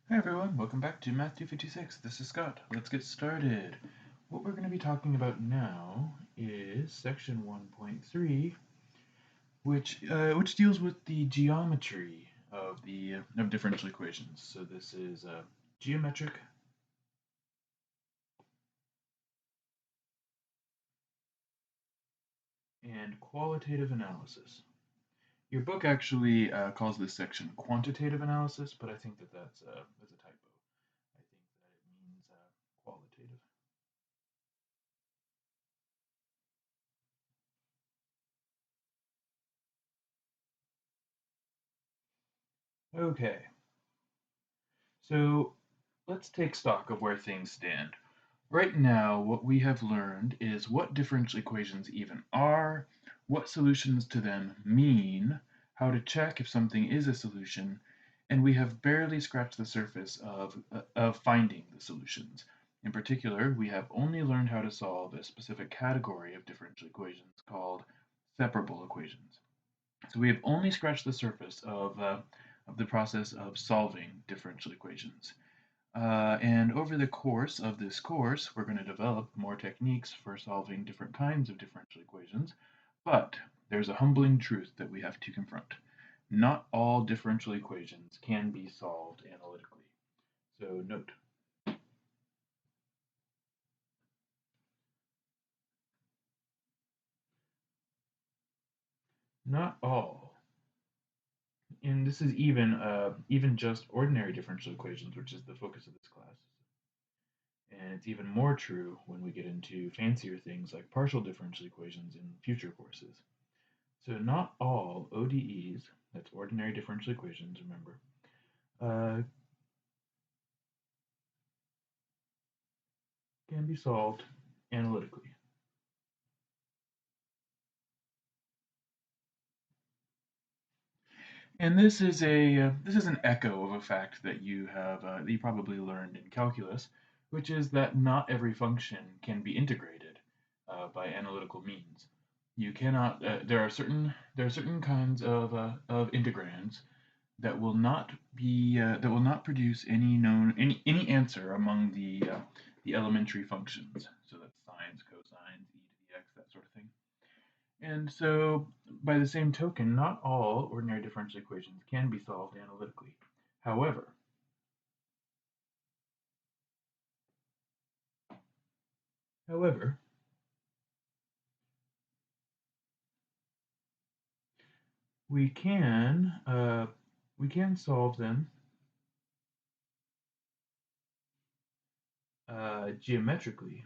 Hi everyone, welcome back to Math 256. This is Scott. Let's get started. What we're going to be talking about now is section 1.3, which deals with the geometry of differential equations. So this is geometric and qualitative analysis. Your book actually calls this section quantitative analysis, but I think that's a typo. I think that it means qualitative. Okay, so let's take stock of where things stand. Right now, what we have learned is what differential equations even are, what solutions to them mean, how to check if something is a solution, and we have barely scratched the surface of finding the solutions. In particular, we have only learned how to solve a specific category of differential equations called separable equations. So we have only scratched the surface of the process of solving differential equations. And over the course of this course, we're going to develop more techniques for solving different kinds of differential equations. But there's a humbling truth that we have to confront. Not all differential equations can be solved analytically. So note, not all. And this is even just ordinary differential equations, which is the focus of this class. And it's even more true when we get into fancier things like partial differential equations in future courses. So not all ODEs, that's ordinary differential equations, remember, uh, can be solved analytically. And this is an echo of a fact that you probably learned in calculus, which is that not every function can be integrated by analytical means. You cannot. There are certain kinds of integrands that will not produce any answer among the elementary functions. So that's sines, cosines, e to the x, that sort of thing. And so, by the same token, not all ordinary differential equations can be solved analytically. However, however, we can uh, we can solve them geometrically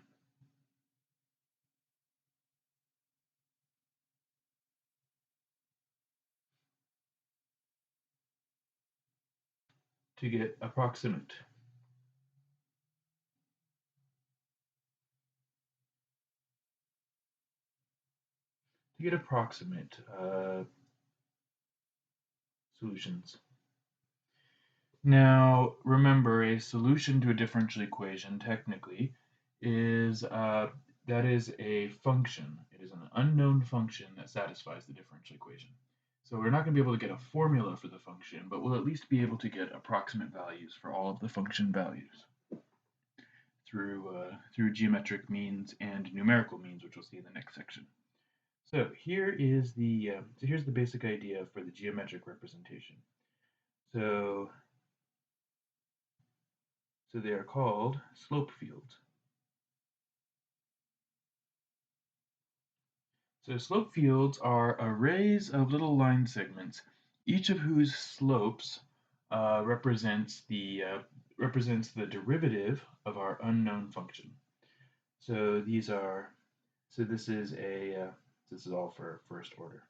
to get approximate to get approximate solutions. Now, remember, a solution to a differential equation technically is that is a function. It is an unknown function that satisfies the differential equation. So we're not going to be able to get a formula for the function, but we'll at least be able to get approximate values for all of the function values through geometric means and numerical means, which we'll see in the next section. So here's the basic idea for the geometric representation. So so they are called slope fields. So slope fields are arrays of little line segments, each of whose slopes represents the derivative of our unknown function. So these are so this is all for first order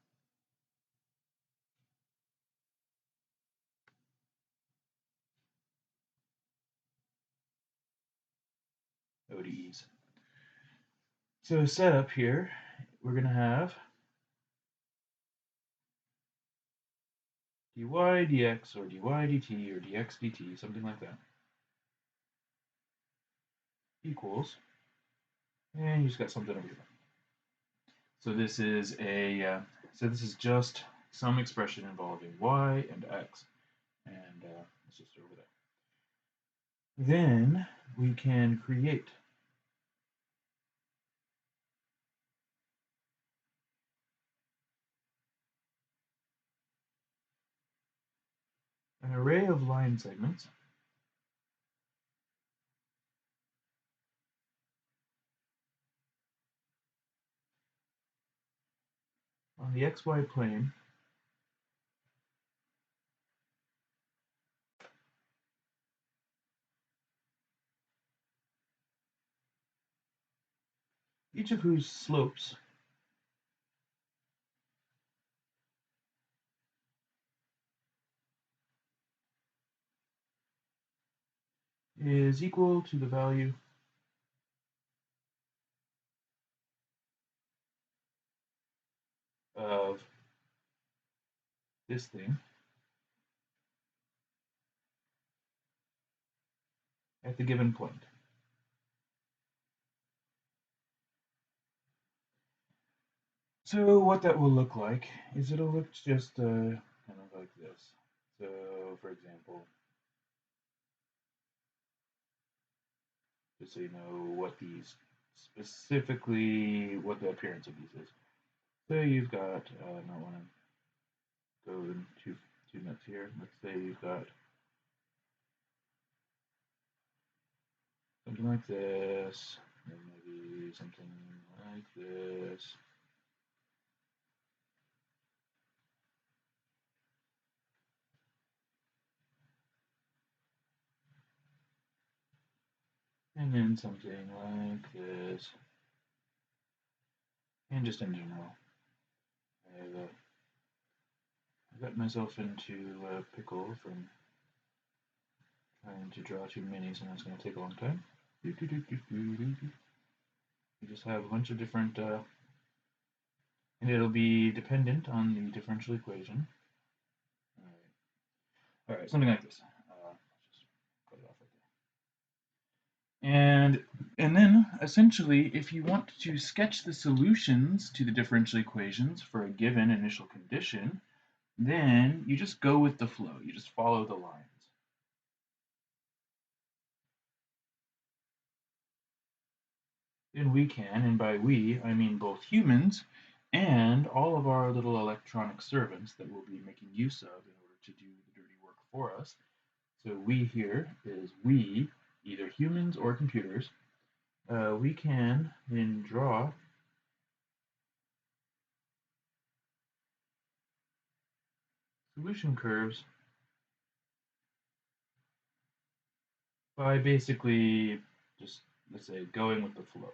ODEs. So set up here, we're gonna have dy dx or dy dt or dx dt, something like that, equals, and you just got something over here. So this is just some expression involving y and x, and it's just over there. Then we can create an array of line segments on the xy plane each of whose slopes is equal to the value of this thing at the given point. So what that will look like is it'll look just kind of like this. So for example, just so you know what these specifically, what the appearance of these is. So you've got, not want to go in too nuts here. Let's say you've got something like this, and maybe something like this. And then something like this. And just in general. I got myself into a pickle from trying to draw too many, so that's going to take a long time. You just have a bunch of different, and it'll be dependent on the differential equation. All right, something like this. Just cut it off right there. And then essentially, if you want to sketch the solutions to the differential equations for a given initial condition, then you just go with the flow. You just follow the lines. And we can, and by we, I mean both humans and all of our little electronic servants that we'll be making use of in order to do the dirty work for us. So we here is we, either humans or computers. We can then draw solution curves by basically just, let's say, going with the flow.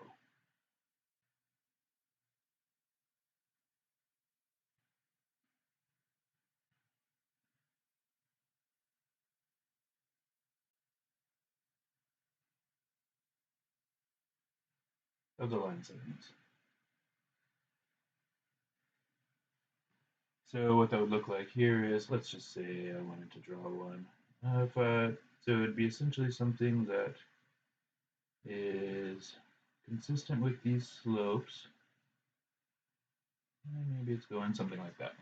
Of the line segments. So what that would look like here is, let's just say I wanted to draw one. So it'd be essentially something that is consistent with these slopes. And maybe it's going something like that.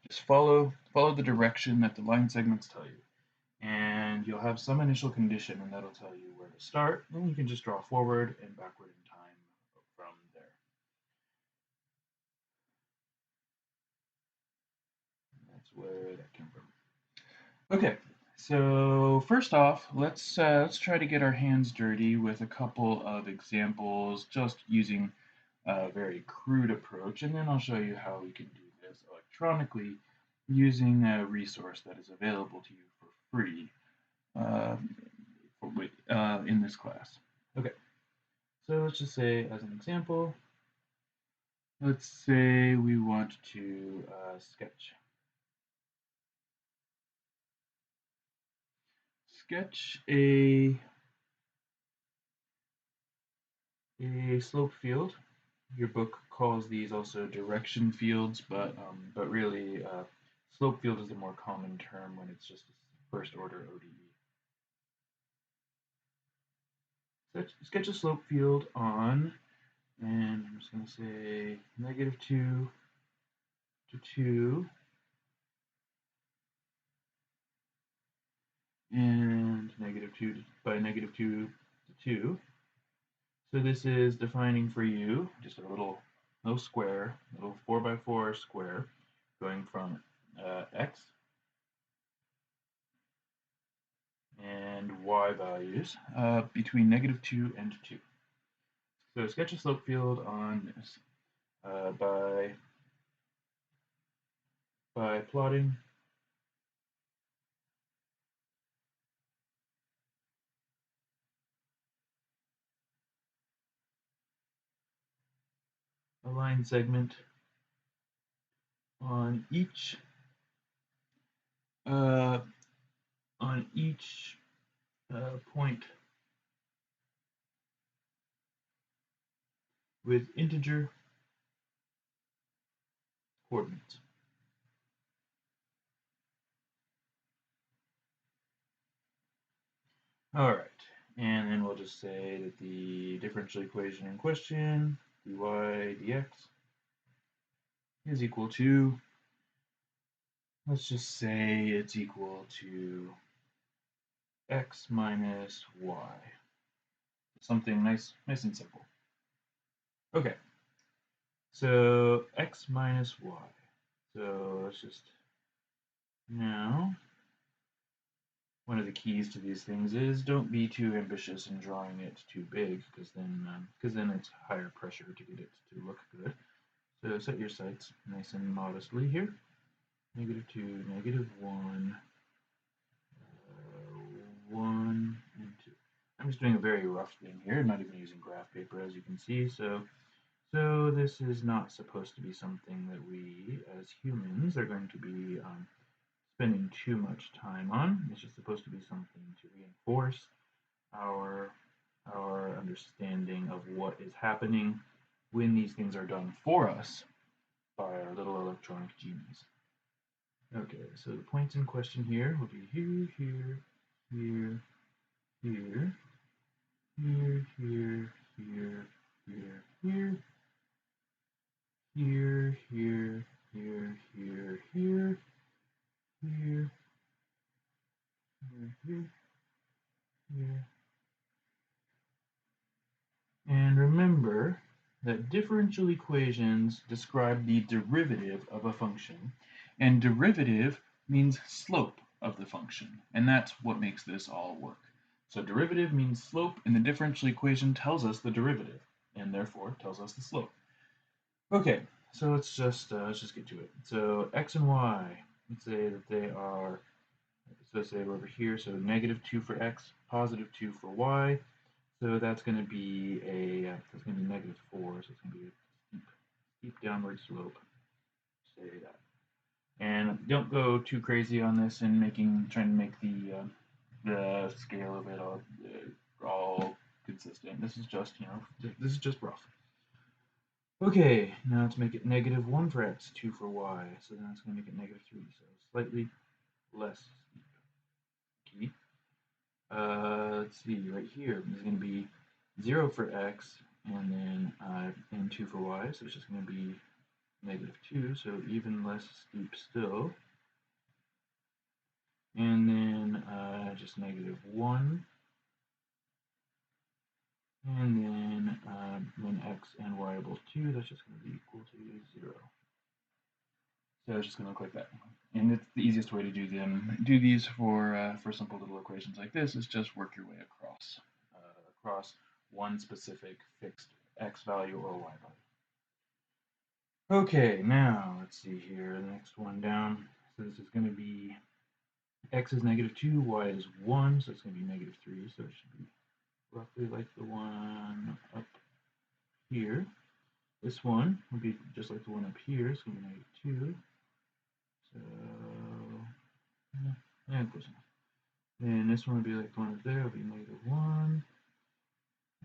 Just follow the direction that the line segments tell you. And you'll have some initial condition, and that'll tell you where to start. And you can just draw forward and backward in time from there. That's where that came from. Okay, so first off, let's try to get our hands dirty with a couple of examples, just using a very crude approach, and then I'll show you how we can do this electronically using a resource that is available to you for free uh, in this class. Okay, so let's just say as an example, let's say we want to sketch a slope field. Your book calls these also direction fields, but really slope field is the more common term when it's just a first order ODE. Sketch a slope field on, and I'm just going to say -2 to 2 and 2 to 2. So this is defining for you just a little square, little 4 by 4 square, going from x and y values between -2 and 2. So sketch a slope field on this by plotting a line segment on each uh, point with integer coordinates. All right, and then we'll just say that the differential equation in question, dy dx, is equal to, let's just say it's equal to x minus y. Something nice and simple. Okay, so x minus y. So let's just, now, one of the keys to these things is don't be too ambitious in drawing it too big, because then it's higher pressure to get it to look good. So set your sights nice and modestly here. -2, -1, 1, and 2. I'm just doing a very rough thing here, not even using graph paper, as you can see. So this is not supposed to be something that we, as humans, are going to be spending too much time on. It's just supposed to be something to reinforce our understanding of what is happening when these things are done for us by our little electronic genies. Okay, so the points in question here will be here, here, here, here, here, here, here, here, here, here, here, here, here, here, here, here, here. And remember that differential equations describe the derivative of a function, and derivative means slope of the function, and that's what makes this all work. So derivative means slope, and the differential equation tells us the derivative, and therefore tells us the slope. Okay, so let's just get to it. So x and y, let's say that they are, so say we're over here, so -2 for x, +2 for y. So that's going to be that's going to be -4, so it's going to be a steep downward slope. Say that. And don't go too crazy on this and trying to make the scale of it all consistent. This is just, this is just rough. Okay, now let's make it -1 for x, 2 for y. So then it's going to make it -3, so slightly less steep. Let's see, right here is going to be 0 for x, and then and 2 for y, so it's just going to be -2, so even less steep still. And then just -1, and then when x and y are both 2, that's just going to be equal to 0. So it's just going to look like that. And it's the easiest way to do these for simple little equations like this is just work your way across one specific fixed x value or y value. Okay, now let's see here, the next one down. So this is going to be x is -2, y is 1, so it's going to be -3, so it should be roughly like the one up here. This one will be just like the one up here, it's going to be -2. So, yeah, close enough. Then this one would be like the one up there, it'll be -1.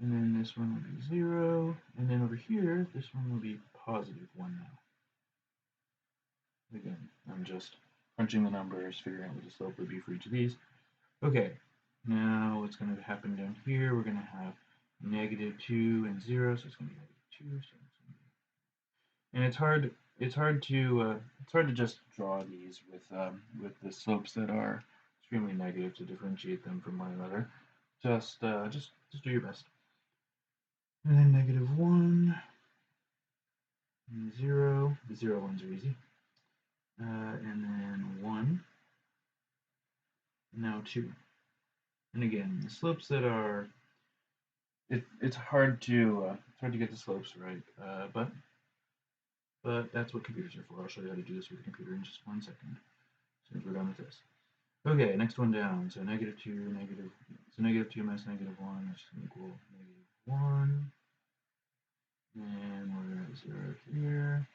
And then this one will be 0. And then over here, this one will be +1 now. Again, I'm just crunching the numbers, figuring out what the slope would be for each of these. Okay, now what's going to happen down here, we're going to have -2 and 0, so it's going to be -2. So it's going to be... And it's hard to just draw these with the slopes that are extremely negative to differentiate them from one another. Just do your best. And then -1, and 0. The 0 ones are easy. And then 1, and now 2. And again, the slopes that are it's hard to get the slopes right, but that's what computers are for. I'll show you how to do this with a computer in just 1 second. As soon as we're done with this. Okay, next one down. So -2, -2 minus -1 is going to equal -1. And we're at 0 here.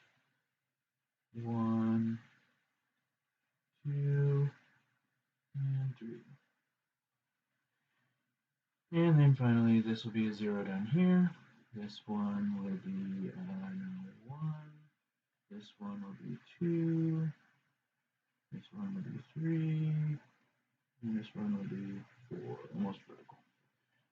1, 2, and 3. And then finally, this will be a 0 down here. This one will be 1. This one will be 2. This one will be 3. And this one will be 4. Almost vertical.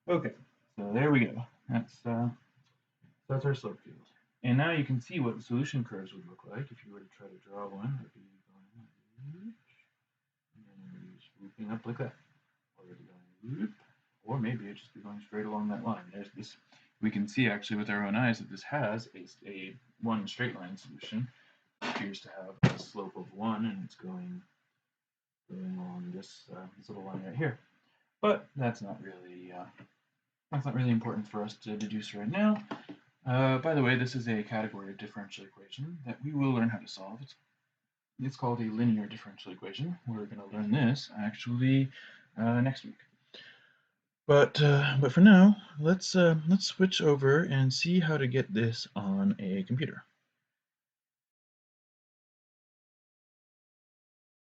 Okay, so there we go. That's our slope field. And now you can see what the solution curves would look like if you were to try to draw one. It would be going and then swooping up like that. Or it would be going whoop, or maybe it just be going straight along that line. There's this. We can see actually with our own eyes that this has a one straight line solution. It appears to have a slope of 1, and it's going along this little line right here. But that's not really important for us to deduce right now. By the way, this is a category of differential equation that we will learn how to solve. It's called a linear differential equation. We're going to learn this actually next week. But for now, let's switch over and see how to get this on a computer.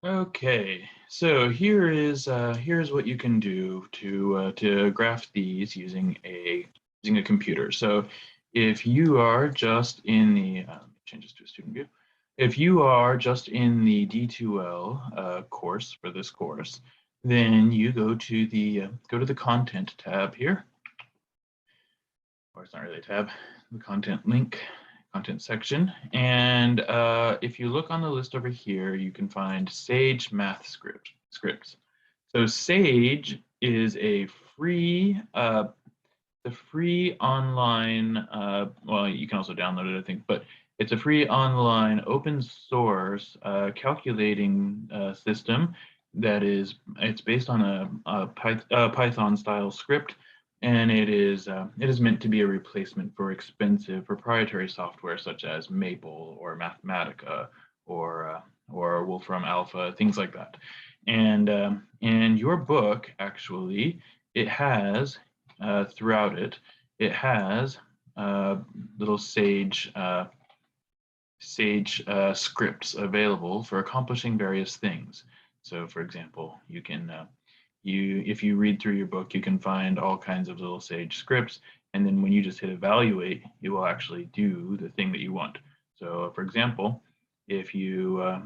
Okay, so here's what you can do to graph these using a computer. So if you are just in the change this to a student view. If you are just in the D2L course for this course, then you go to the content tab here, or it's not really a tab, the content link. Content section, and if you look on the list over here, you can find Sage Math scripts. So Sage is a free, online. Well, you can also download it, I think, but it's a free online open source calculating system that it's based on a Python style script. And it is meant to be a replacement for expensive proprietary software such as Maple or Mathematica or Wolfram Alpha, things like that. And your book actually, it has throughout it has little Sage scripts available for accomplishing various things. So, for example, you can if you read through your book, you can find all kinds of little Sage scripts, and then when you just hit evaluate, it will actually do the thing that you want. So, for example, if you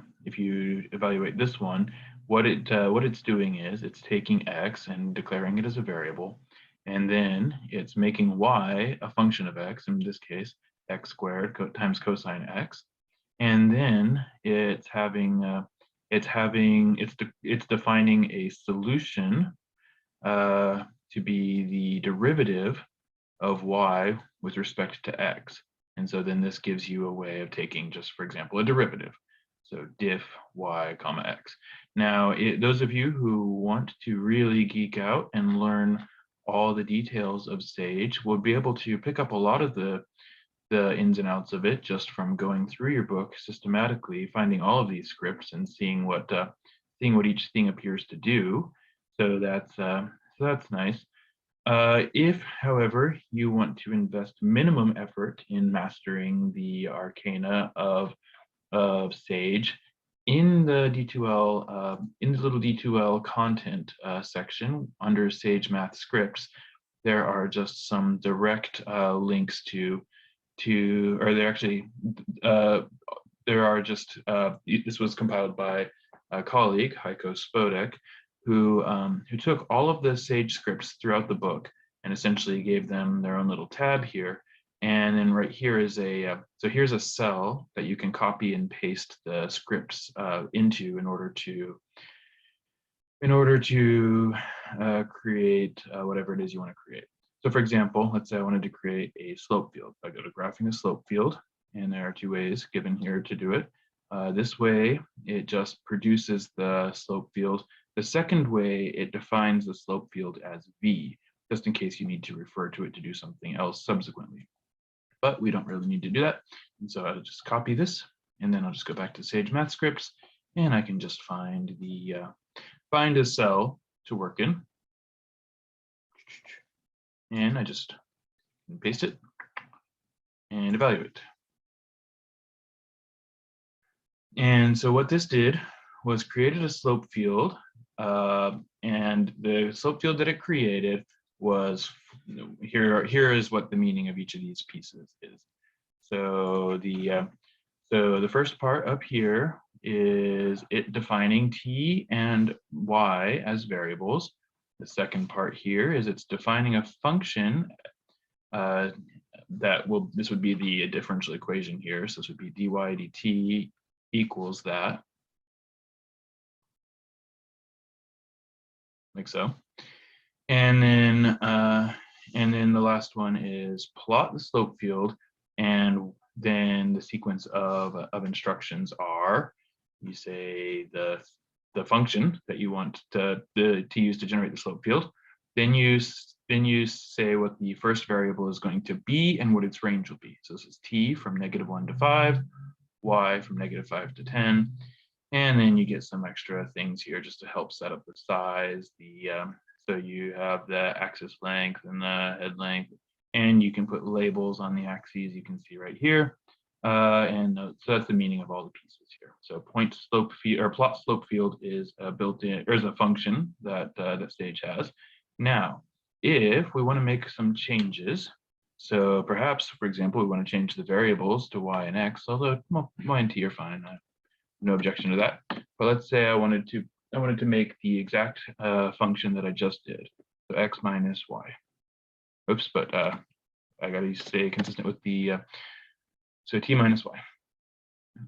evaluate this one, what it's doing is it's taking x and declaring it as a variable, and then it's making y a function of x, in this case x squared times cosine x, and then it's defining a solution to be the derivative of y with respect to x. And so then this gives you a way of taking, just for example, a derivative. So diff y comma x. Now, those of you who want to really geek out and learn all the details of Sage will be able to pick up a lot of the ins and outs of it just from going through your book systematically, finding all of these scripts and seeing what each thing appears to do. So that's nice. If, however, you want to invest minimum effort in mastering the arcana of Sage, in the D2L in the little D2L content section under Sage Math Scripts, there are just some direct links or they're actually there are just this was compiled by a colleague, Heiko Spodek, who took all of the Sage scripts throughout the book and essentially gave them their own little tab here. And then right here is so here's a cell that you can copy and paste the scripts into in order to in order to create whatever it is you want to create. So for example, let's say I wanted to create a slope field. I go to graphing a slope field, and there are two ways given here to do it. This way, it just produces the slope field. The second way, it defines the slope field as V, just in case you need to refer to it to do something else subsequently. But we don't really need to do that. And so I'll just copy this, and then I'll just go back to Sage Math Scripts, and I can just find a cell to work in. And I just paste it and evaluate. And so what this did was created a slope field, and the slope field that it created was here is what the meaning of each of these pieces is. So the first part up here is it defining t and y as variables. The second part here is it's defining a function this would be the differential equation here. So this would be dy dt equals that, like so. And then the last one is plot the slope field, and then the sequence of instructions are, you say the function that you want to use to generate the slope field. Then you say what the first variable is going to be and what its range will be. So this is t from -1 to 5, y from -5 to 10, and then you get some extra things here just to help set up the size. So you have the axis length and the head length, and you can put labels on the axes. You can see right here, so that's the meaning of all the pieces here. So point slope field or plot slope field is built-in, or is a function that that Sage has. Now, if we want to make some changes, so perhaps, for example, we want to change the variables to y and x, although y and t are fine. I have no objection to that. But let's say I wanted to make the exact function that I just did, so x minus y. Oops, but I got to stay consistent with the so t minus y.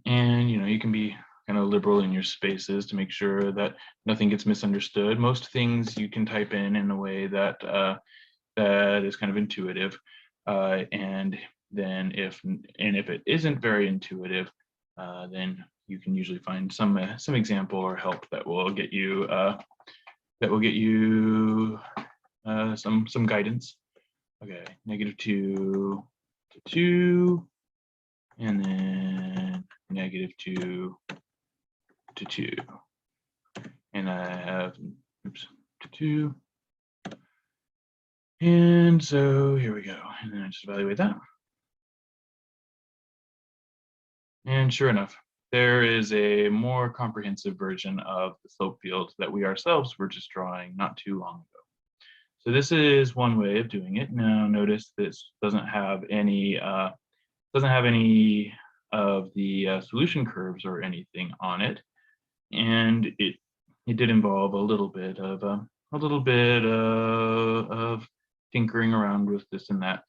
And you can be kind of liberal in your spaces to make sure that nothing gets misunderstood. Most things you can type in a way that that is kind of intuitive, and then if it isn't very intuitive, then you can usually find some example or help that will get you some guidance. Okay, -2 to 2, and then -2 to 2, and I have to 2, and so here we go, and then I just evaluate that, and sure enough, there is a more comprehensive version of the slope field that we ourselves were just drawing not too long ago. So this is one way of doing it. Now notice this doesn't have any of the solution curves or anything on it, and it did involve a little bit of tinkering around with this and that.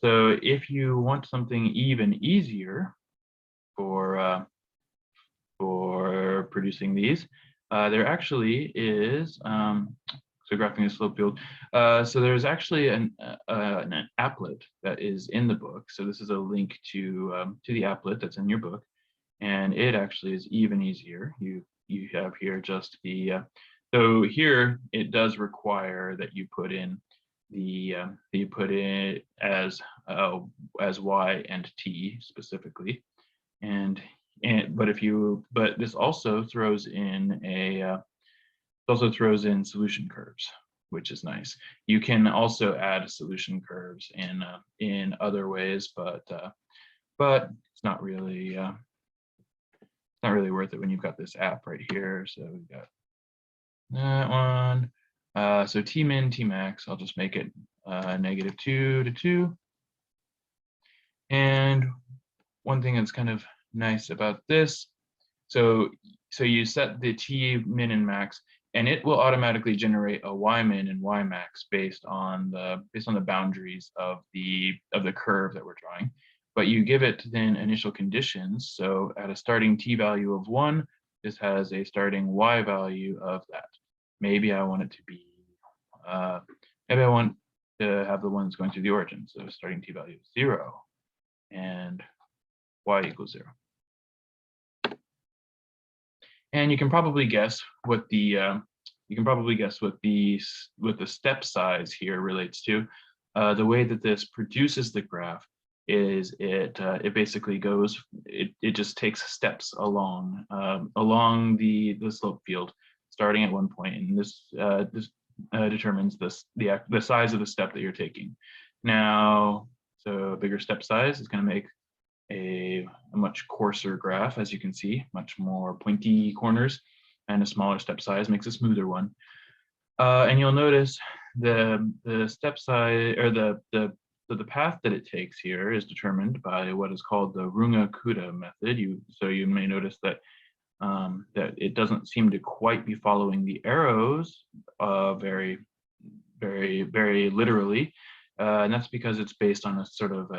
So if you want something even easier for producing these, there actually is so graphing a slope field. So there's actually an applet that is in the book. So this is a link to the applet that's in your book, and it actually is even easier. You have here just the so here it does require that you put in you put it as y and t specifically, but this also throws in solution curves, which is nice. You can also add solution curves in other ways, but it's not really worth it when you've got this app right here. So we've got that one. So t min, t max, I'll just make it -2 to 2. And one thing that's kind of nice about this, so you set the t min and max, and it will automatically generate a y min and y max based on the boundaries of the curve that we're drawing. But you give it then initial conditions. So at a starting t value of 1, this has a starting y value of that. maybe I want it to be, maybe I want to have the ones going through the origin. So starting t-value is 0 and y equals 0. And you can probably guess what the step size here relates to. The way that this produces the graph is it basically goes, it just takes steps along along the slope field, starting at one point, and this determines the size of the step that you're taking. Now, so a bigger step size is going to make a much coarser graph, as you can see, much more pointy corners, and a smaller step size makes a smoother one. And you'll notice the step size, or the path that it takes here is determined by what is called the Runge-Kutta method. So you may notice that that it doesn't seem to quite be following the arrows very literally, and that's because it's based on a sort of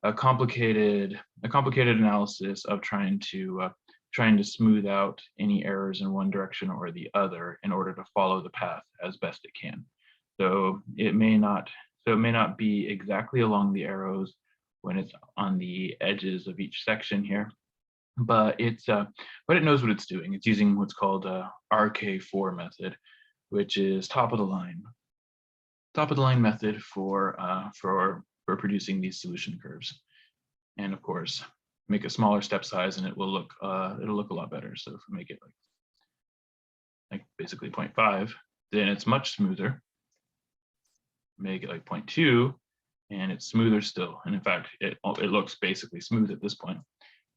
a complicated analysis of trying to smooth out any errors in one direction or the other in order to follow the path as best it can. So it may not be exactly along the arrows when it's on the edges of each section here, but it knows what it's doing. It's using what's called a RK4 method, which is top of the line method for producing these solution curves. And of course, make a smaller step size and it'll look a lot better. So if we make it like basically 0.5, then it's much smoother. Make it like 0.2 and it's smoother still. And in fact, it looks basically smooth at this point.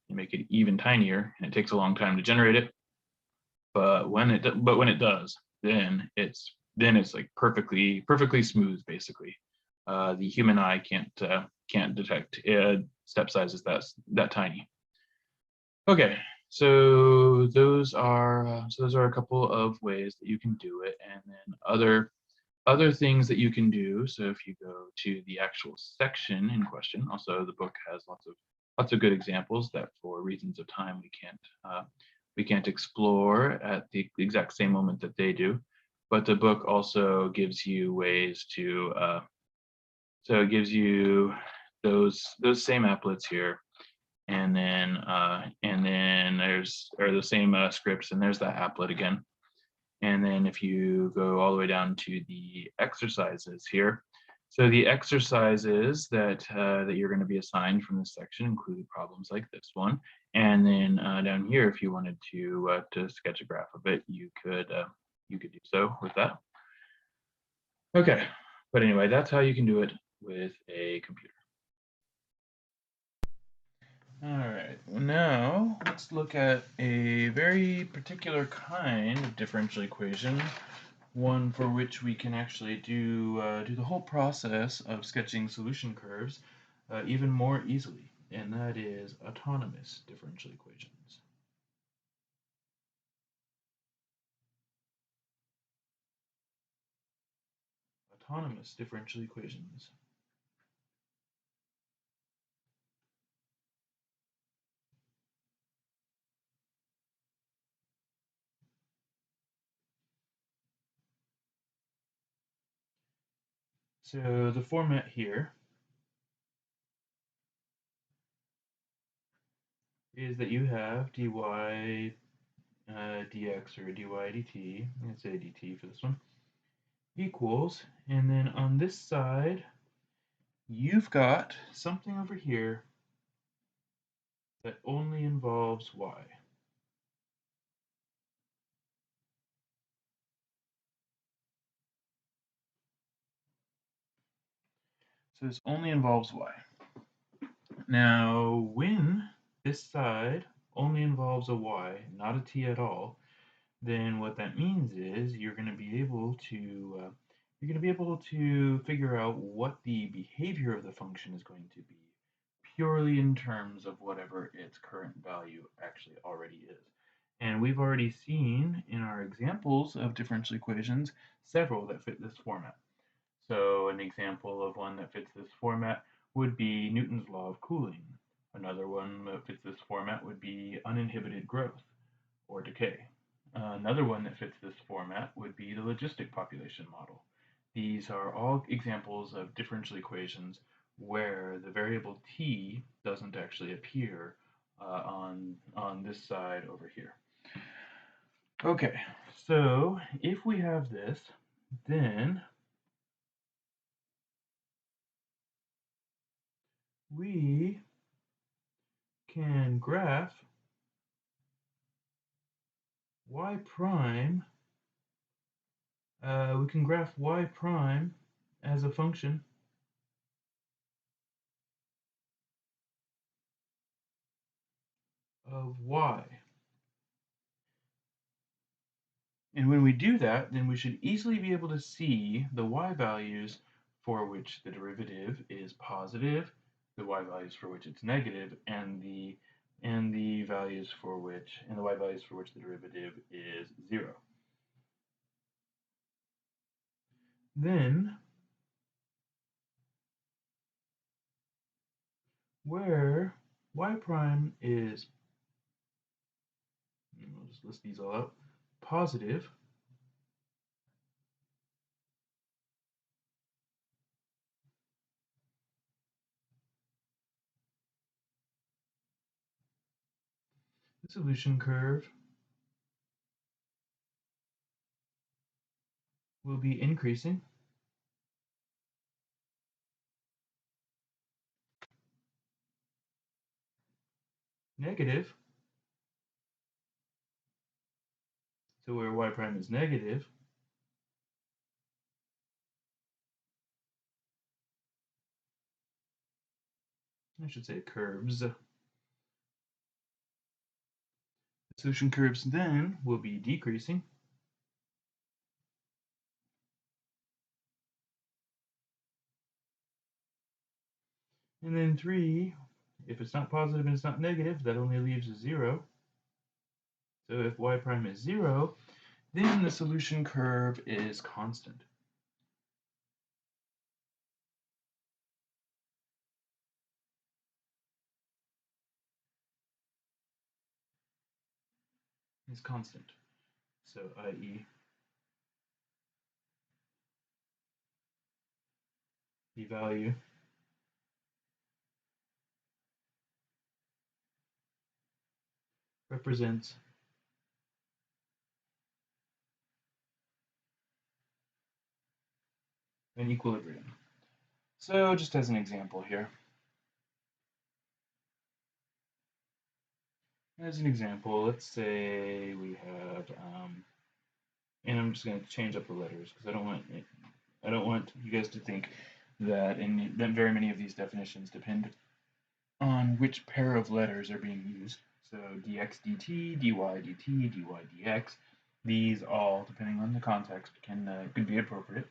You make it even tinier and it takes a long time to generate it. But when it does, then it's like perfectly smooth basically. The human eye can't detect step sizes that tiny. Okay, so those are a couple of ways that you can do it, and then other things that you can do. So if you go to the actual section in question, also the book has lots of good examples that for reasons of time we can't explore at the exact same moment that they do. But the book also gives you ways to so it gives you those same applets here, and then there's the same scripts, and there's that applet again. And then if you go all the way down to the exercises here, so the exercises that you're going to be assigned from this section include problems like this one. And then down here, if you wanted to sketch a graph of it, you could do so with that. Okay, but anyway, that's how you can do it with a computer. All right, well now let's look at a very particular kind of differential equation, one for which we can actually do the whole process of sketching solution curves even more easily, and that is autonomous differential equations. Autonomous differential equations. So the format here is that you have dy dx or dy dt, let's say dt for this one, equals, and then on this side you've got something over here that only involves y. So this only involves y. Now, when this side only involves a y, not a t at all, then what that means is you're going to be able to figure out what the behavior of the function is going to be purely in terms of whatever its current value actually already is. And we've already seen in our examples of differential equations several that fit this format. So an example of one that fits this format would be Newton's law of cooling. Another one that fits this format would be uninhibited growth or decay. Another one that fits this format would be the logistic population model. These are all examples of differential equations where the variable t doesn't actually appear on this side over here. Okay, so if we have this, then we can graph y prime. We can graph y prime as a function of y. And when we do that, then we should easily be able to see the y values for which the derivative is positive, the y values for which it's negative, and the y values for which the derivative is 0. Then where y prime is, we'll just list these all out, positive, the solution curve will be increasing. Negative, so where y prime is negative, I should say curves. The solution curves then will be decreasing. And then 3, if it's not positive and it's not negative, that only leaves a 0. So if y prime is 0, then the solution curve is constant. Is constant. So i.e. the value represents an equilibrium. So just as an example here, let's say we have, and I'm just going to change up the letters because I don't want you guys to think that very many of these definitions depend on which pair of letters are being used. So dx dt, dy dt, dy dx, these all, depending on the context, could be appropriate.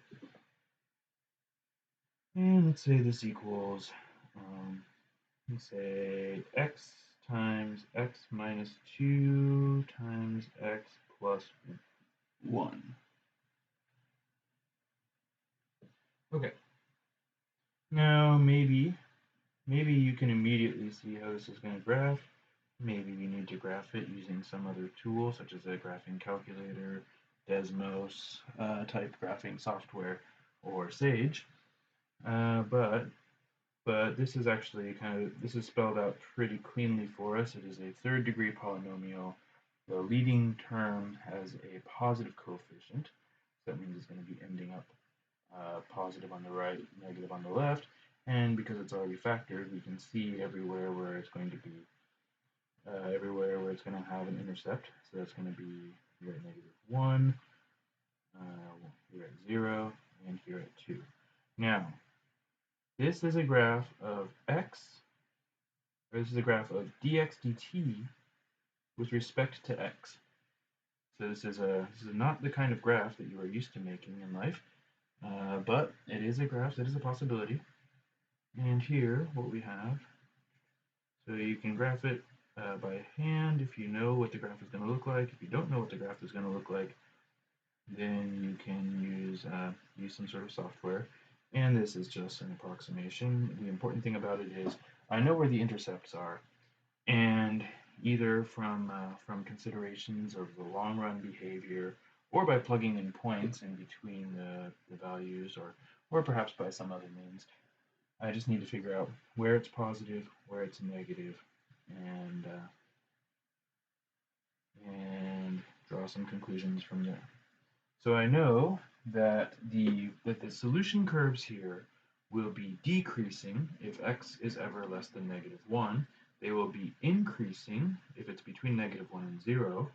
And let's say this equals, let's say x times x minus 2 times x plus 1. Okay. Now maybe you can immediately see how this is going to graph. Maybe we need to graph it using some other tool, such as a graphing calculator, Desmos type graphing software, or Sage. But this is actually this is spelled out pretty cleanly for us. It is a third degree polynomial. The leading term has a positive coefficient. So that means it's going to be ending up positive on the right, negative on the left. And because it's already factored, we can see everywhere where it's going to be, everywhere where it's going to have an intercept. So that's going to be here at -1, here at 0, and here at 2. Now, this is a graph of x, or this is a graph of dx dt with respect to x. So this is not the kind of graph that you are used to making in life, but it is a graph, that is a possibility. And here, what we have, so you can graph it by hand if you know what the graph is going to look like. If you don't know what the graph is going to look like, then you can use some sort of software. And this is just an approximation. The important thing about it is I know where the intercepts are, and either from considerations of the long run behavior, or by plugging in points in between the values, or perhaps by some other means. I just need to figure out where it's positive, where it's negative, and draw some conclusions from there. So I know that the solution curves here will be decreasing if x is ever less than -1. They will be increasing if it's between -1 and 0.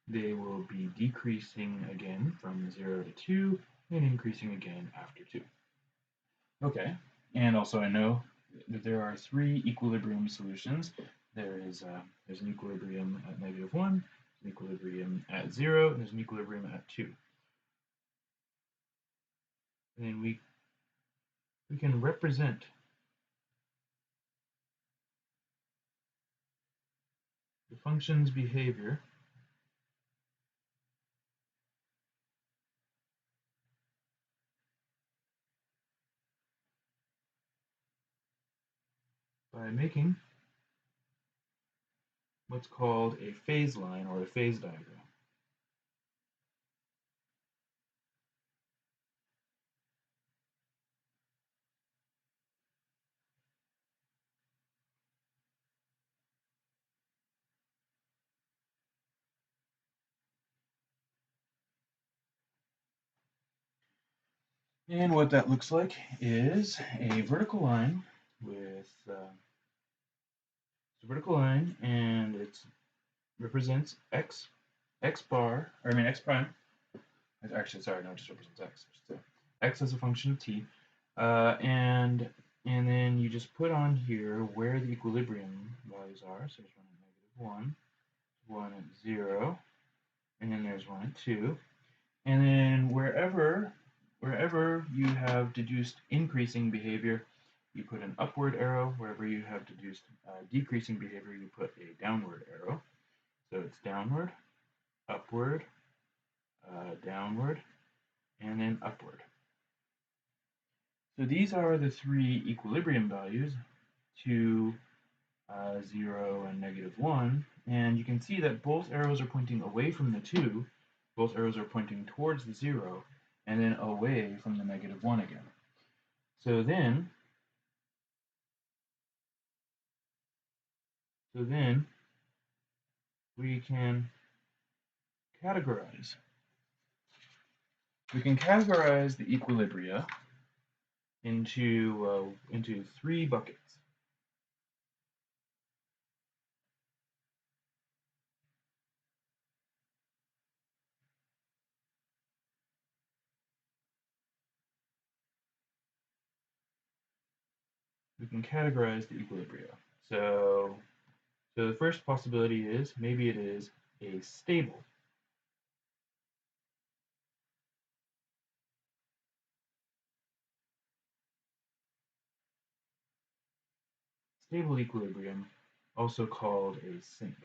They will be decreasing again from 0 to 2 and increasing again after 2. Okay, and also I know that there are three equilibrium solutions. There's an equilibrium at -1, an equilibrium at 0, and there's an equilibrium at 2. And then we can represent the function's behavior by making what's called a phase line or a phase diagram. And what that looks like is a vertical line with it's a vertical line, and it represents x bar, or I mean x prime. Actually, sorry, no, it just represents x. X as a function of t, and then you just put on here where the equilibrium values are. So there's one at -1, one at 0, and then there's one at 2. And then wherever you have deduced increasing behavior, you put an upward arrow. Wherever you have deduced decreasing behavior, you put a downward arrow. So it's downward, upward, downward, and then upward. So these are the three equilibrium values, 2, 0, and -1. And you can see that both arrows are pointing away from the 2, both arrows are pointing towards the 0, and then away from the -1 again. So then we can categorize. We can categorize the equilibria into three buckets. We can categorize the equilibria. So the first possibility is maybe it is a stable. Stable equilibrium, also called a sink.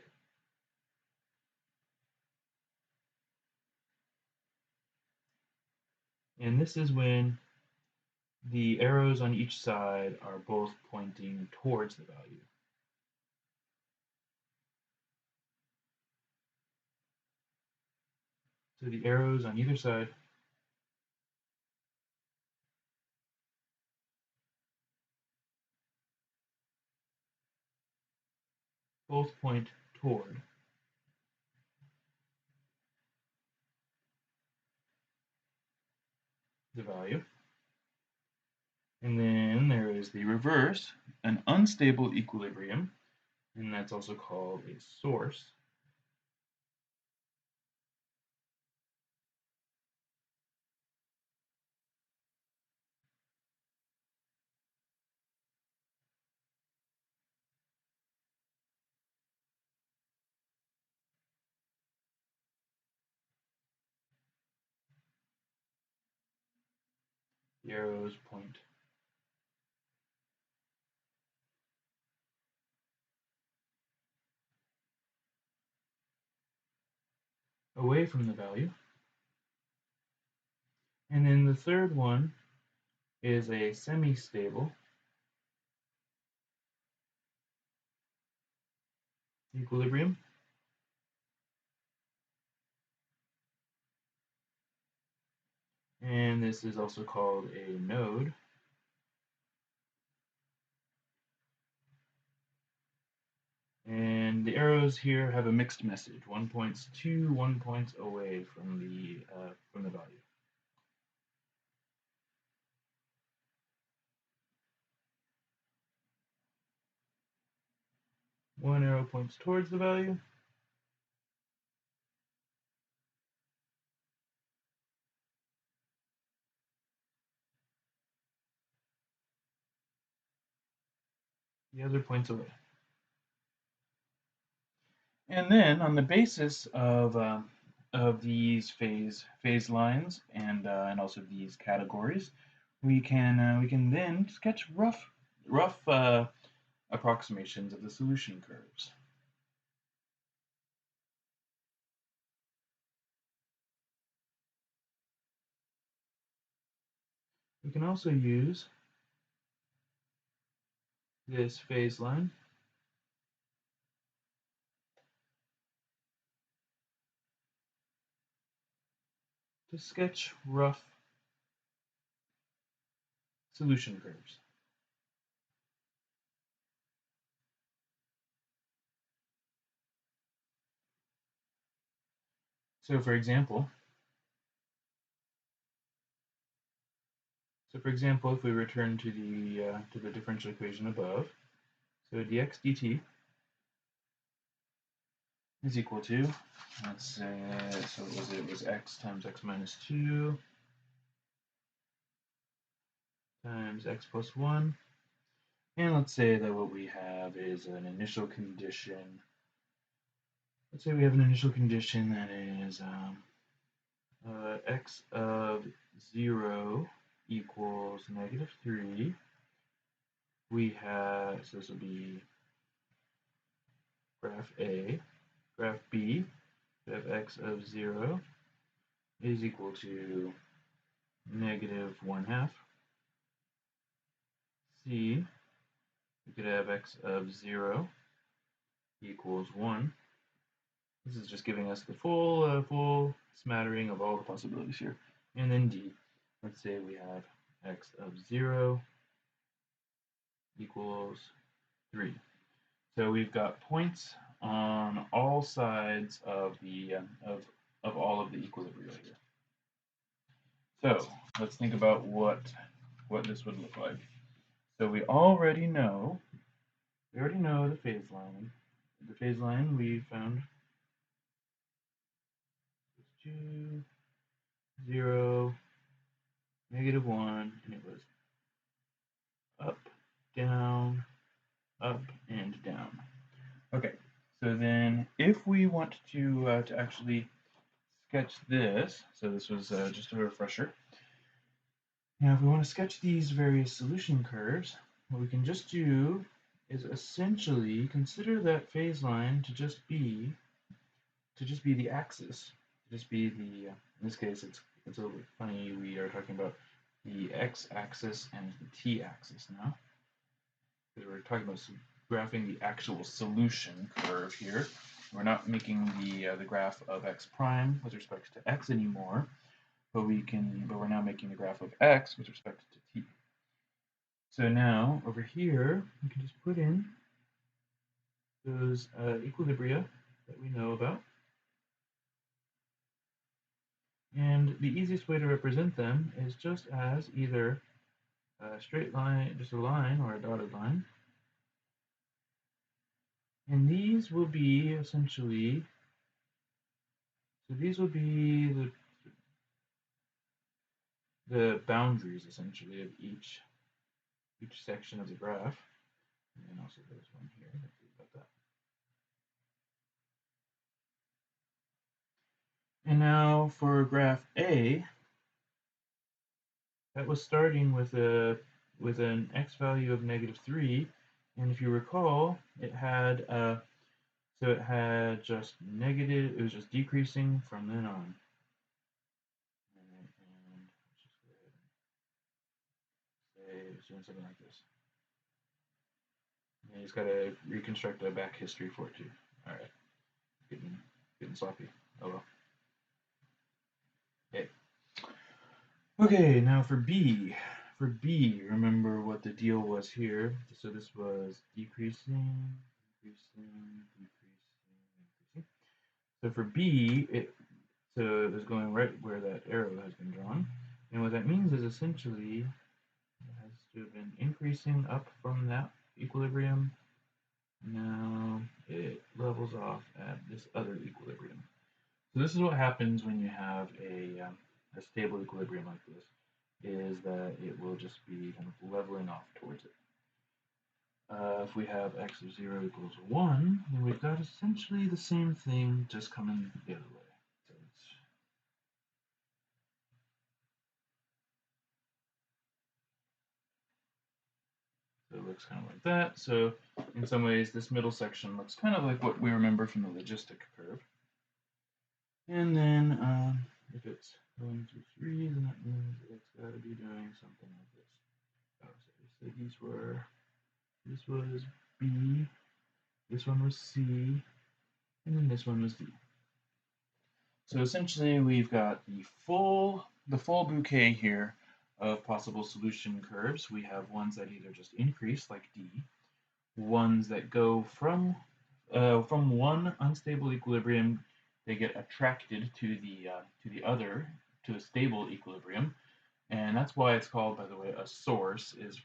And this is when the arrows on each side are both pointing towards the value. So the arrows on either side both point toward the value. And then there is the reverse, an unstable equilibrium, and that's also called a source. The arrows point away from the value. And then the third one is a semi-stable equilibrium. And this is also called a node. And the arrows here have a mixed message. 1 points to, 1 points away from the value. One arrow points towards the value. The other points away. And then on the basis of these phase lines and also these categories, we can then sketch rough approximations of the solution curves. We can also use this phase line to sketch rough solution curves. So for example, if we return to the differential equation above, so dx dt is equal to, let's say, so it was x times x minus 2 times x plus 1. And let's say that what we have is an initial condition. Let's say we have an initial condition that is x of 0 equals -3. We have, so this will be graph A. Graph B, we have x of 0 is equal to -1/2. C, we could have x of 0 equals 1. This is just giving us the full smattering of all the possibilities here. And then D, let's say we have x of 0 equals 3. So we've got points on all sides of the of all of the equilibria here. So let's think about what this would look like. So we already know the phase line. The phase line we found is 2, 0, -1, and it was up, down, up, and down. Okay, so then if we want to actually sketch this, so this was just a refresher. Now, if we want to sketch these various solution curves, what we can just do is essentially consider that phase line to just be the axis, to just be the in this case it's a little bit funny, we are talking about the x-axis and the t-axis now, because we're talking about graphing the actual solution curve here. We're not making the graph of x prime with respect to x anymore, but we're now making the graph of x with respect to t. So now over here we can just put in those equilibria that we know about. And the easiest way to represent them is just as either a straight line, just a line, or a dotted line. And these will be essentially, so these will be the boundaries essentially of each section of the graph. And then also there's one here. Let's see about that. And now for graph A, that was starting with an x value of -3, and if you recall, it had so it had just negative. It was just decreasing from then on. And let's just go ahead and say it's doing something like this. And you just got to reconstruct a back history for it too. All right, getting sloppy. Oh well. Okay. Okay, now for B, remember what the deal was here. So this was decreasing, decreasing, decreasing, increasing. So for B, so it was going right where that arrow has been drawn. And what that means is essentially it has to have been increasing up from that equilibrium. Now it levels off at this other equilibrium. So this is what happens when you have a stable equilibrium like this, is that it will just be kind of leveling off towards it. If we have x of 0 equals 1, then we've got essentially the same thing just coming the other way. So, so it looks kind of like that. So in some ways, this middle section looks kind of like what we remember from the logistic curve. And then if it's 1, 2, 3, then that means it's got to be doing something like this. Oh, so this was B, this one was C, and then this one was D. So essentially we've got the full bouquet here of possible solution curves. We have ones that either just increase like D, ones that go from one unstable equilibrium, they get attracted to the other, to a stable equilibrium, and that's why it's called, by the way, a source. Is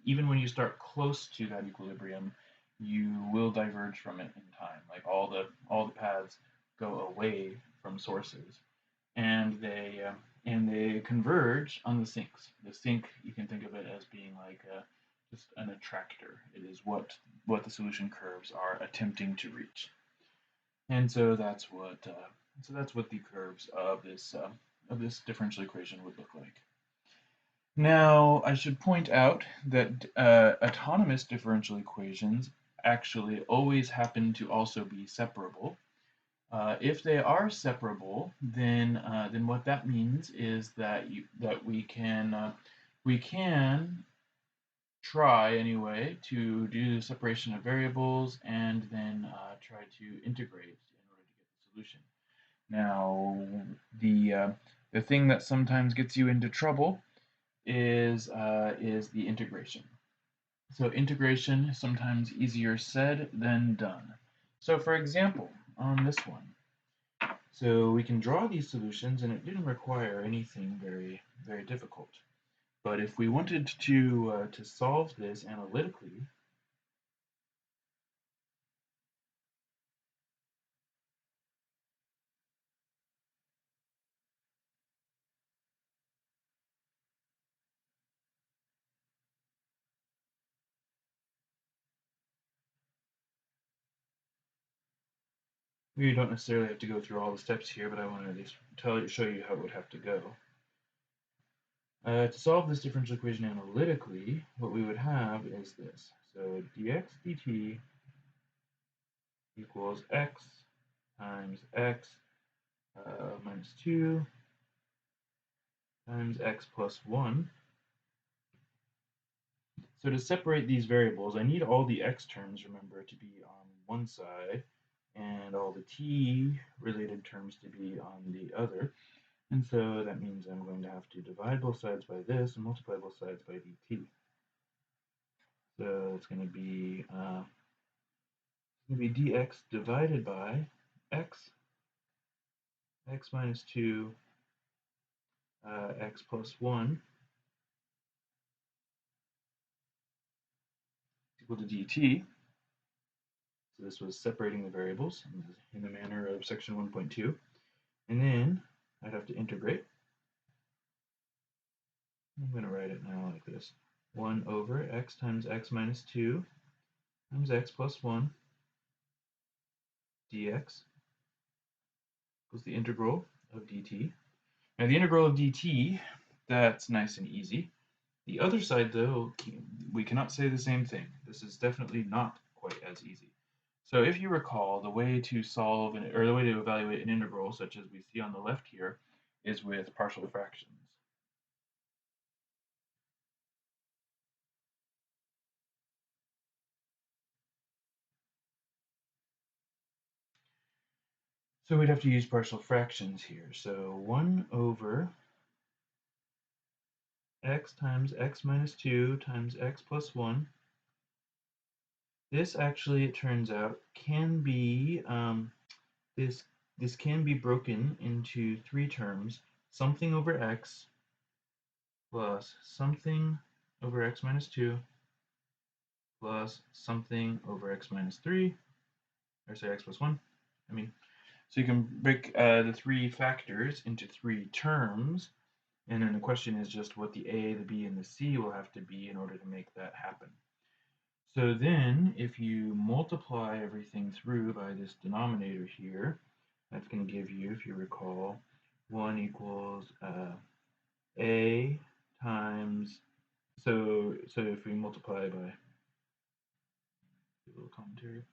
even when you start close to that equilibrium, you will diverge from it in time. Like all the paths go away from sources, and they converge on the sinks. The sink, you can think of it as being like just an attractor. It is what the solution curves are attempting to reach, and so that's what the curves of this differential equation would look like. Now, I should point out that autonomous differential equations actually always happen to also be separable. If they are separable, then what that means is that we can try anyway to do the separation of variables and then try to integrate in order to get the solution. Now, the thing that sometimes gets you into trouble is the integration. So integration is sometimes easier said than done. So for example, on this one, so we can draw these solutions and it didn't require anything very difficult. But if we wanted to solve this analytically, we don't necessarily have to go through all the steps here, but I want to at least show you how it would have to go. To solve this differential equation analytically, what we would have is this. So dx dt equals x times x minus 2 times x plus 1. So to separate these variables, I need all the x terms, remember, to be on one side and all the t related terms to be on the other. And so that means I'm going to have to divide both sides by this and multiply both sides by dt. So it's going to be dx divided by x minus 2 x plus 1 equal to dt. So this was separating the variables in the manner of section 1.2. And then I'd have to integrate. I'm going to write it now like this. 1 over x times x minus 2 times x plus 1 dx equals the integral of dt. Now the integral of dt, that's nice and easy. The other side, though, we cannot say the same thing. This is definitely not quite as easy. So if you recall, the way to solve or the way to evaluate an integral, such as we see on the left here, is with partial fractions. So we'd have to use partial fractions here. So 1 over x times x minus 2 times x plus 1. This actually, it turns out, can be this can be broken into three terms: something over x plus something over x minus 2 plus something over x minus 3, or say x plus 1. I mean, so you can break the three factors into three terms, and then the question is just what the a, the b, and the c will have to be in order to make that happen. So then, if you multiply everything through by this denominator here, that's going to give you, if you recall, 1 equals a times, so if we multiply by, a little commentary,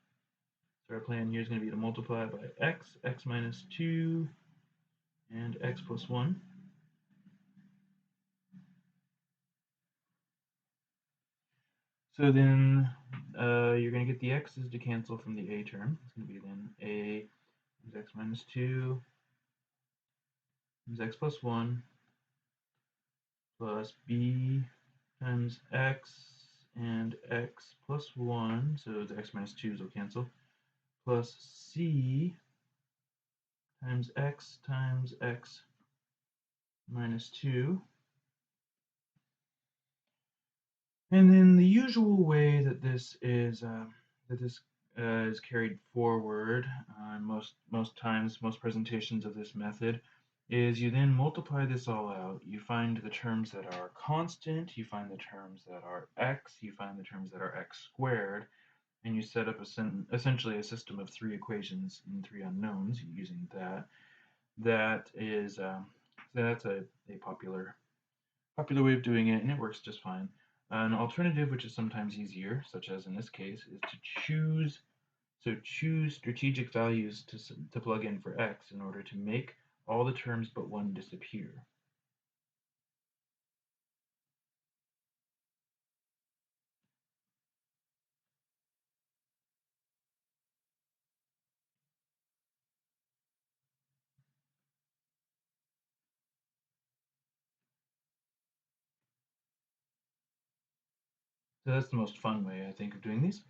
so our plan here is going to be to multiply by x, x minus 2, and x plus 1. So then you're going to get the x's to cancel from the a term. It's going to be then a times x minus 2 times x plus 1 plus b times x and x plus 1, so the x minus 2's will cancel, plus c times x minus 2. And then the usual way that this is carried forward, most times, most presentations of this method, is you then multiply this all out. You find the terms that are constant, you find the terms that are x, you find the terms that are x squared, and you set up essentially a system of three equations and three unknowns using that. That's a popular way of doing it, and it works just fine. An alternative, which is sometimes easier, such as in this case, is to choose strategic values to plug in for x in order to make all the terms but one disappear. So that's the most fun way, I think, of doing these.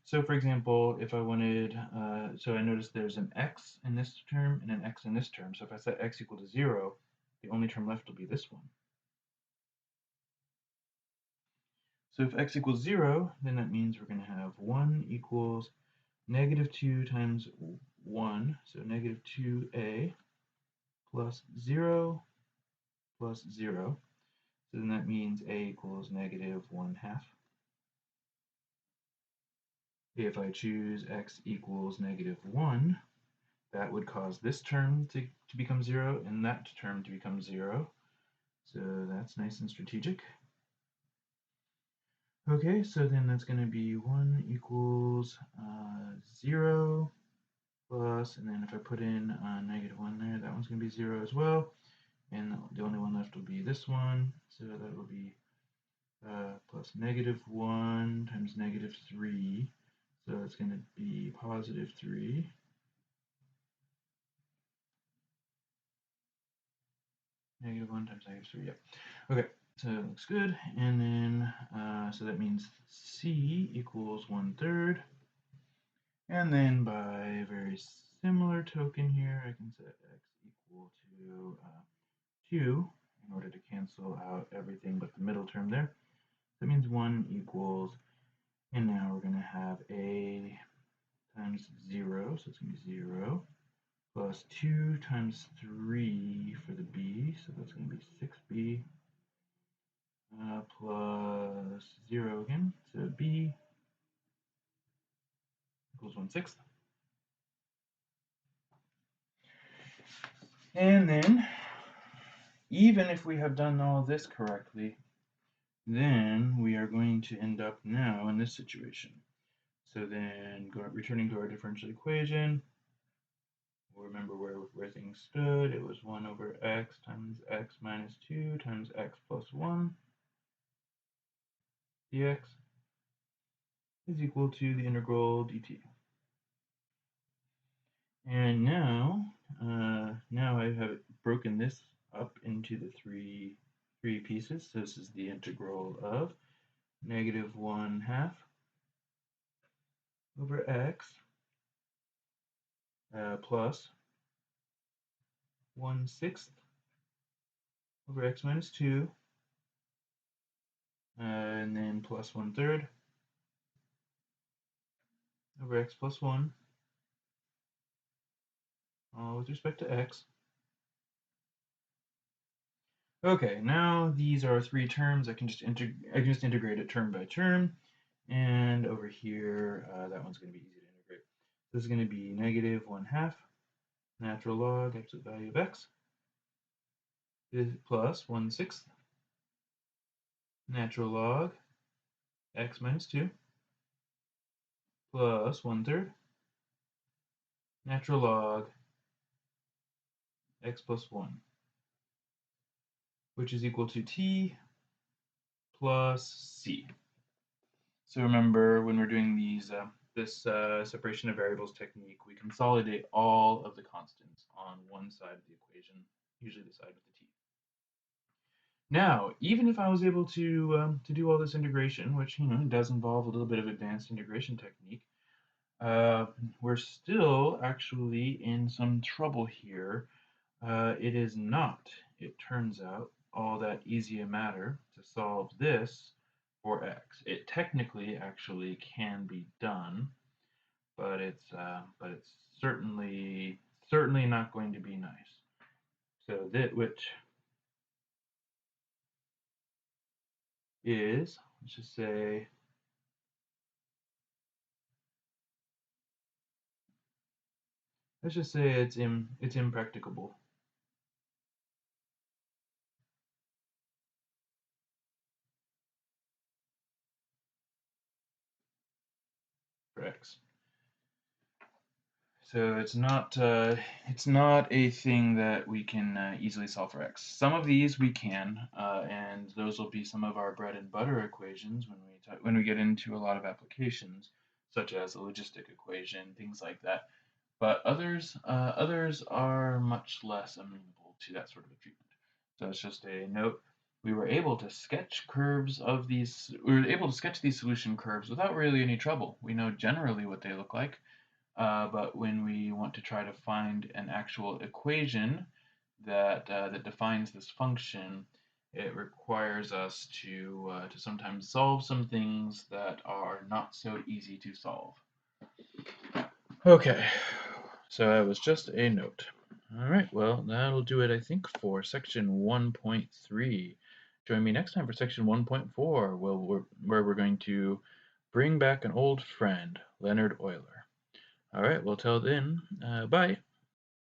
So for example, if I wanted, so I noticed there's an x in this term and an x in this term. So if I set x equal to 0, the only term left will be this one. So if x equals 0, then that means we're going to have 1 equals negative 2 times 1, so negative 2a, plus 0 plus 0. So then that means a equals negative 1/2. If I choose x equals negative 1, that would cause this term to become 0 and that term to become 0. So that's nice and strategic. Okay, so then that's going to be 1 equals 0 plus, and then if I put in negative 1 there, that one's going to be 0 as well. And the only one left will be this one. So that will be plus negative 1 times negative 3. So it's going to be positive 3. Negative 1 times negative 3, yep. Okay, so it looks good. And then, so that means c equals 1/3. And then by a very similar token here, I can set x equal to 2 in order to cancel out everything but the middle term there. That means 1 equals, and now we're going to have a times 0, so it's going to be 0, plus 2 times 3 for the b, so that's going to be 6b, plus 0 again, so b equals 1/6. And then, even if we have done all this correctly, then we are going to end up now in this situation. So then, returning to our differential equation, we'll remember where things stood. It was 1 over x times x minus 2 times x plus 1 dx is equal to the integral dt. And now I have broken this up into the three pieces. So this is the integral of -1/2 over x plus 1/6 over x minus 2, and then plus 1/3 over x plus 1, with respect to x. Okay, now these are three terms. I can just integrate it term by term, and over here, that one's going to be easy to integrate. This is going to be -1/2 natural log absolute value of x plus 1/6 natural log x minus 2 plus 1/3 natural log x plus 1, which is equal to t plus c. So remember, when we're doing this separation of variables technique, we consolidate all of the constants on one side of the equation, usually the side with the t. Now, even if I was able to do all this integration, which does involve a little bit of advanced integration technique, uh, we're still actually in some trouble here. It is not, it turns out, all that easy a matter to solve this for x. It technically actually can be done, but it's certainly not going to be nice. So that which is, let's just say it's impracticable for x. So it's not a thing that we can easily solve for x. Some of these we can, and those will be some of our bread and butter equations when we get into a lot of applications, such as a logistic equation, things like that. But others are much less amenable to that sort of a treatment. So it's just a note. We were able to sketch curves of these. We were able to sketch these solution curves without really any trouble. We know generally what they look like. But when we want to try to find an actual equation that defines this function, it requires us to sometimes solve some things that are not so easy to solve. Okay, so that was just a note. All right, well, that'll do it, I think, for section 1.3. Join me next time for section 1.4, where we're going to bring back an old friend, Leonhard Euler. All right, well, till then, bye.